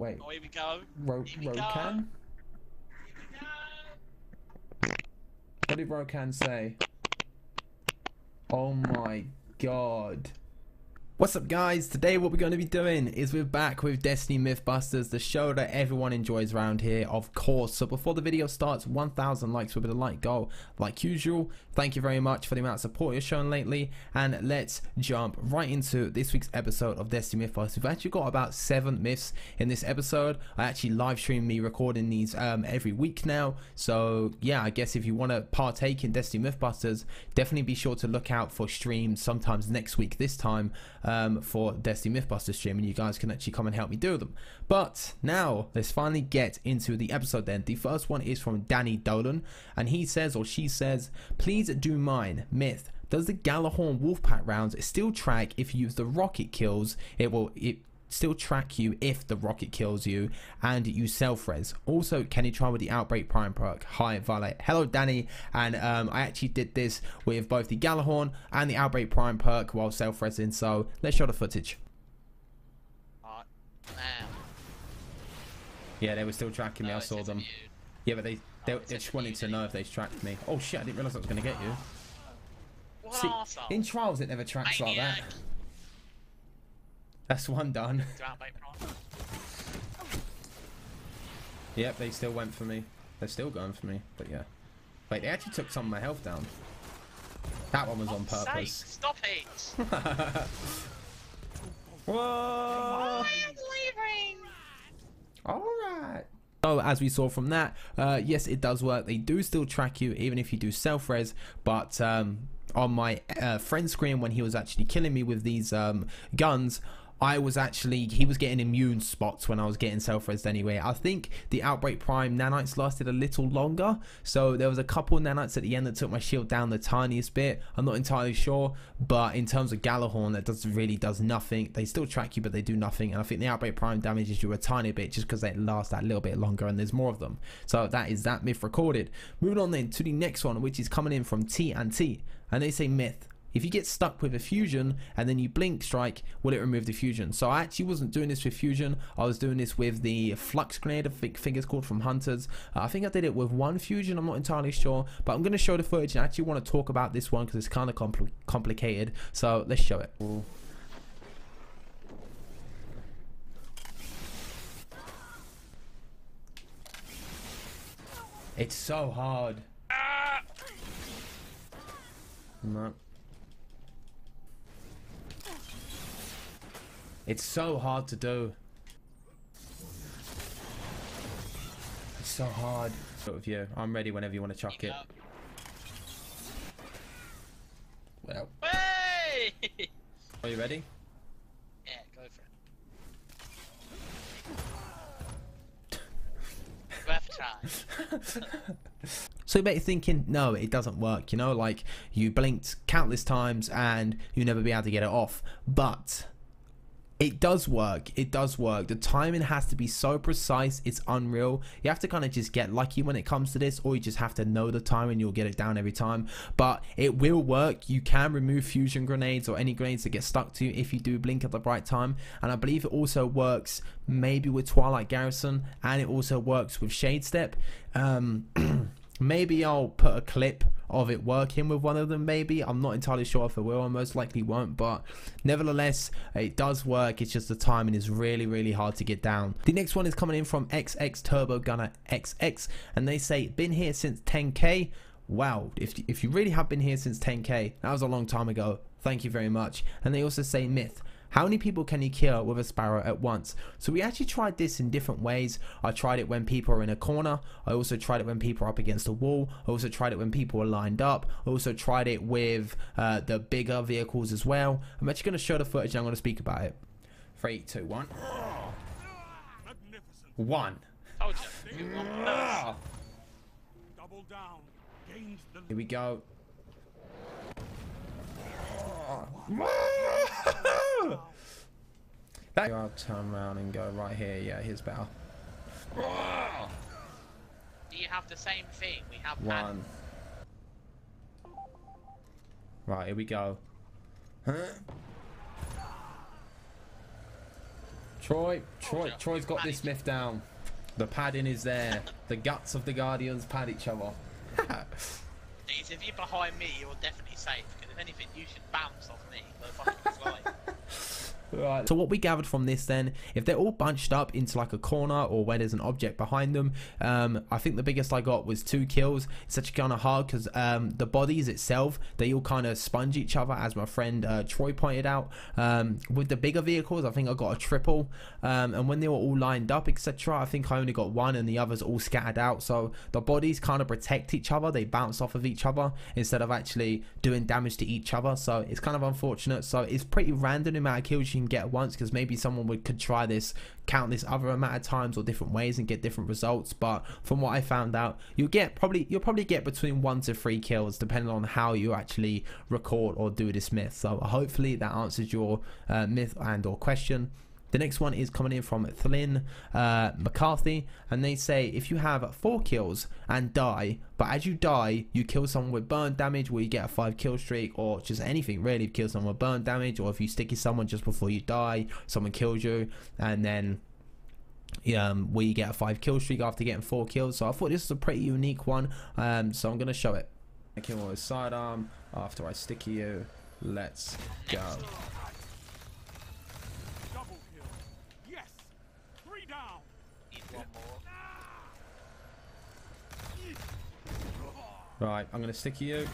wait. Oh, here we go. Rokan? What did Rokan say? Oh my god. What's up guys? Today what we're going to be doing is we're back with Destiny Mythbusters, the show that everyone enjoys around here, of course. So before the video starts, 1,000 likes will be the like goal, like usual. Thank you very much for the amount of support you're showing lately, and let's jump right into this week's episode of Destiny Mythbusters. We've actually got about 7 myths in this episode. I actually live stream me recording these every week now, so yeah, I guess if you want to partake in Destiny Mythbusters, definitely be sure to look out for streams sometimes next week this time, for Destiny Mythbusters stream, and you guys can actually come and help me do them. But now let's finally get into the episode then. The first one is from Danny Dolan, and he says, or she says, please do mine. Myth: does the Galahorn Wolfpack rounds still track if you use the rocket kills? It still track you if the rocket kills you and you self-res. Also, can you try with the Outbreak Prime perk? Hi Violet. Hello Danny, and I actually did this with both the Galahorn and the Outbreak Prime perk while self-resing, so let's show the footage. Yeah, they were still tracking me. I saw them. Yeah, but they just wanted to know if they tracked me. Oh shit, I didn't realise I was going to get you. See, in trials it never tracks like that. That's one done. Yep, they still went for me. They're still going for me, but yeah. Wait, they actually took some of my health down. That one was on purpose. Stop it! Whoa! I'm leaving! Alright. So as we saw from that, yes, it does work. They do still track you even if you do self-res, but on my friend screen when he was actually killing me with these guns, he was getting immune spots when I was getting self-res anyway. I think the Outbreak Prime nanites lasted a little longer, so there was a couple nanites at the end that took my shield down the tiniest bit. I'm not entirely sure, but in terms of Galahorn, that really does nothing. They still track you, but they do nothing, and I think the Outbreak Prime damages you a tiny bit just because they last that little bit longer and there's more of them. So that is that myth recorded. Moving on then to the next one, which is coming in from T and T, and they say, myth: if you get stuck with a fusion and then you blink strike, will it remove the fusion? So I actually wasn't doing this with fusion. I was doing this with the flux grenade, I think it's called, from Hunters. I think I did it with one fusion, I'm not entirely sure, but I'm going to show the footage. I actually want to talk about this one because it's kind of complicated, so let's show it. It's so hard. No. It's so hard to do. It's so hard. With you, I'm ready whenever you want to chuck it. Well. Hey! Are you ready? Yeah, go for it. Worth a try. So you may be thinking, no, it doesn't work. You know, like you blinked countless times and you never be able to get it off. But it does work. It does work. The timing has to be so precise, it's unreal. You have to kind of just get lucky when it comes to this, or you just have to know the time and you'll get it down every time. But it will work. You can remove fusion grenades or any grenades that get stuck to you if you do blink at the right time. And I believe it also works maybe with Twilight Garrison, and it also works with Shade Step. Maybe I'll put a clip of it working with one of them, maybe. I'm not entirely sure if it will. I most likely won't, but nevertheless, it does work. It's just the timing is really, really hard to get down. The next one is coming in from XX Turbo Gunner XX, and they say, been here since 10k. Wow, if you really have been here since 10k, that was a long time ago. Thank you very much. And they also say, myth: how many people can you kill with a sparrow at once? So we actually tried this in different ways. I tried it when people are in a corner. I also tried it when people are up against a wall. I also tried it when people are lined up. I also tried it with the bigger vehicles as well. I'm actually going to show the footage and I'm going to speak about it. 3, 2, 1. 1. Told you. Double down. Here we go. I'll turn around and go right here. Yeah, here's better. Do you have the same thing? We have 1. Right, here we go. Try Troy's got this myth down. The padding is there. The guts of the Guardians pad each other. Jeez, if you're behind me, you're definitely safe. Because if anything, you should bounce off me. Go fucking slide. Right. So what we gathered from this then, if they're all bunched up into like a corner or where there's an object behind them, I think the biggest I got was 2 kills. It's actually kind of hard because the bodies itself, they all kind of sponge each other, as my friend Troy pointed out. With the bigger vehicles, I think I got a triple, and when they were all lined up, etc., I think I only got 1 and the others all scattered out. So the bodies kind of protect each other, they bounce off of each other instead of actually doing damage to each other. So it's kind of unfortunate. So it's pretty random the amount of kills you can get at once, because maybe someone could try this, count this other amount of times or different ways and get different results. But from what I found out, you'll probably get between 1 to 3 kills depending on how you actually record or do this myth. So hopefully that answers your myth and or question. The next one is coming in from Flynn McCarthy, and they say if you have 4 kills and die, but as you die you kill someone with burn damage, where you get a 5 kill streak, or just anything really, kill someone with burn damage, or if you sticky someone just before you die, someone kills you, and then where you get a 5 kill streak after getting 4 kills. So I thought this was a pretty unique one, so I'm going to show it. I kill with sidearm after I sticky you. Let's go. Right, I'm gonna sticky you.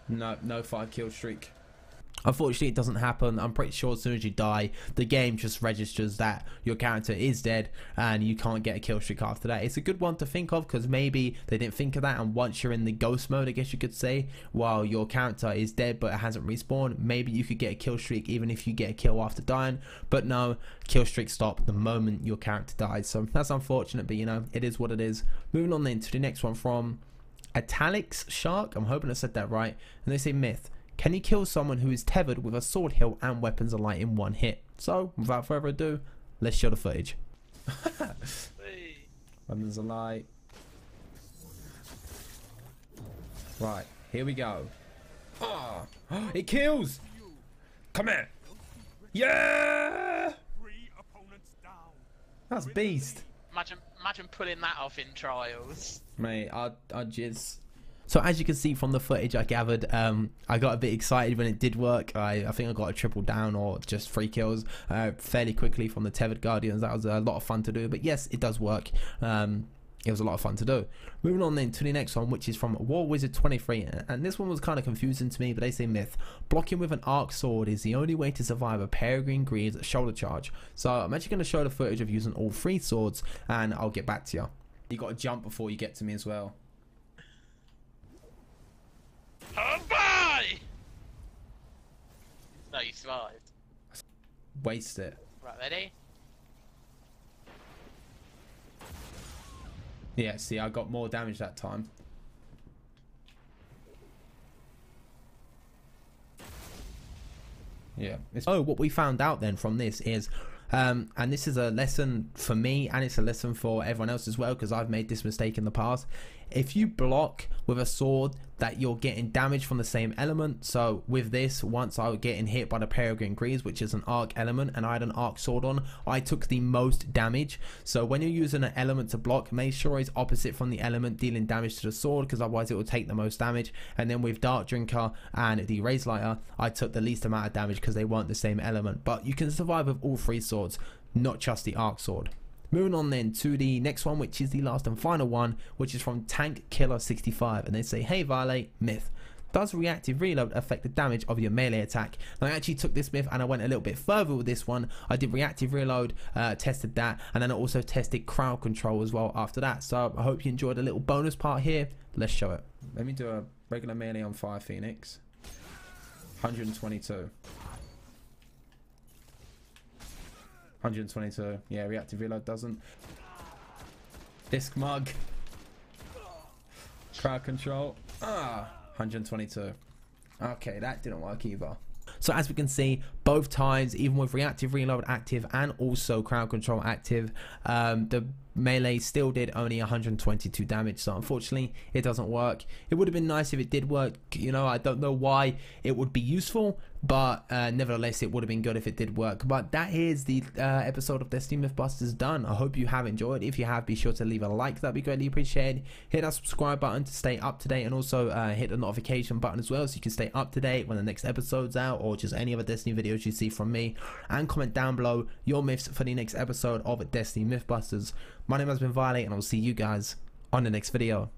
No 5 kill streak. Unfortunately, it doesn't happen. I'm pretty sure as soon as you die, the game just registers that your character is dead and you can't get a kill streak after that. It's a good one to think of because maybe they didn't think of that, and once you're in the ghost mode, I guess you could say, while your character is dead but it hasn't respawned, maybe you could get a kill streak even if you get a kill after dying. But no, kill streak stop the moment your character dies. So that's unfortunate, but you know, it is what it is. Moving on then to the next one from Italics Shark. I'm hoping I said that right. And they say myth: can you kill someone who is tethered with a sword hilt and weapons alike in 1 hit? So, without further ado, let's show the footage. Weapons alike. Right, here we go. Oh, it kills! Come here! Yeah! That's beast. Imagine pulling that off in trials. Mate, I'd jizz. So as you can see from the footage I gathered, I got a bit excited when it did work. I think I got a triple down or just 3 kills fairly quickly from the tethered Guardians. That was a lot of fun to do, but yes, it does work. It was a lot of fun to do. Moving on then to the next one, which is from War Wizard 23, and this one was kind of confusing to me, but they say myth: blocking with an arc sword is the only way to survive a Peregrine Greaves shoulder charge. So I'm actually going to show the footage of using all 3 swords, and I'll get back to you. You got to jump before you get to me as well. Oh, bye! No, you survived. Waste it. Right, ready? Yeah, see, I got more damage that time. Yeah. Oh, what we found out then from this is, and this is a lesson for me and it's a lesson for everyone else as well, because I've made this mistake in the past. If you block with a sword, that you're getting damage from the same element. So with this, once I was getting hit by the Peregrine Greaves, which is an arc element, and I had an arc sword on, I took the most damage. So when you're using an element to block, make sure it's opposite from the element dealing damage to the sword, because otherwise it will take the most damage. And then with Dark Drinker and the Raise Lighter, I took the least amount of damage because they weren't the same element. But you can survive with all 3 swords, not just the arc sword. Moving on then to the next one, which is the last and final one, which is from Tank Killer 65, and they say, hey Violate, myth: does reactive reload affect the damage of your melee attack? And I actually took this myth and I went a little bit further with this one. I did reactive reload, tested that, and then I also tested crowd control as well after that. So I hope you enjoyed a little bonus part here. Let's show it. Let me do a regular melee on Fire Phoenix. 122. 122. Yeah, reactive reload doesn't. Disc mug. Crowd control. 122. Okay, that didn't work either. So as we can see, both times, even with reactive reload active and also crowd control active, the melee still did only 122 damage. So unfortunately it doesn't work. It would have been nice if it did work, you know. I don't know why it would be useful, but nevertheless it would have been good if it did work. But that is the episode of Destiny Mythbusters done. I hope you have enjoyed. If you have, be sure to leave a like, that'd be greatly appreciated. Hit that subscribe button to stay up to date, and also hit the notification button as well, so you can stay up to date when the next episode's out, or just any other Destiny videos you see from me. And comment down below your myths for the next episode of Destiny Mythbusters. My name has been Violate, and I will see you guys on the next video.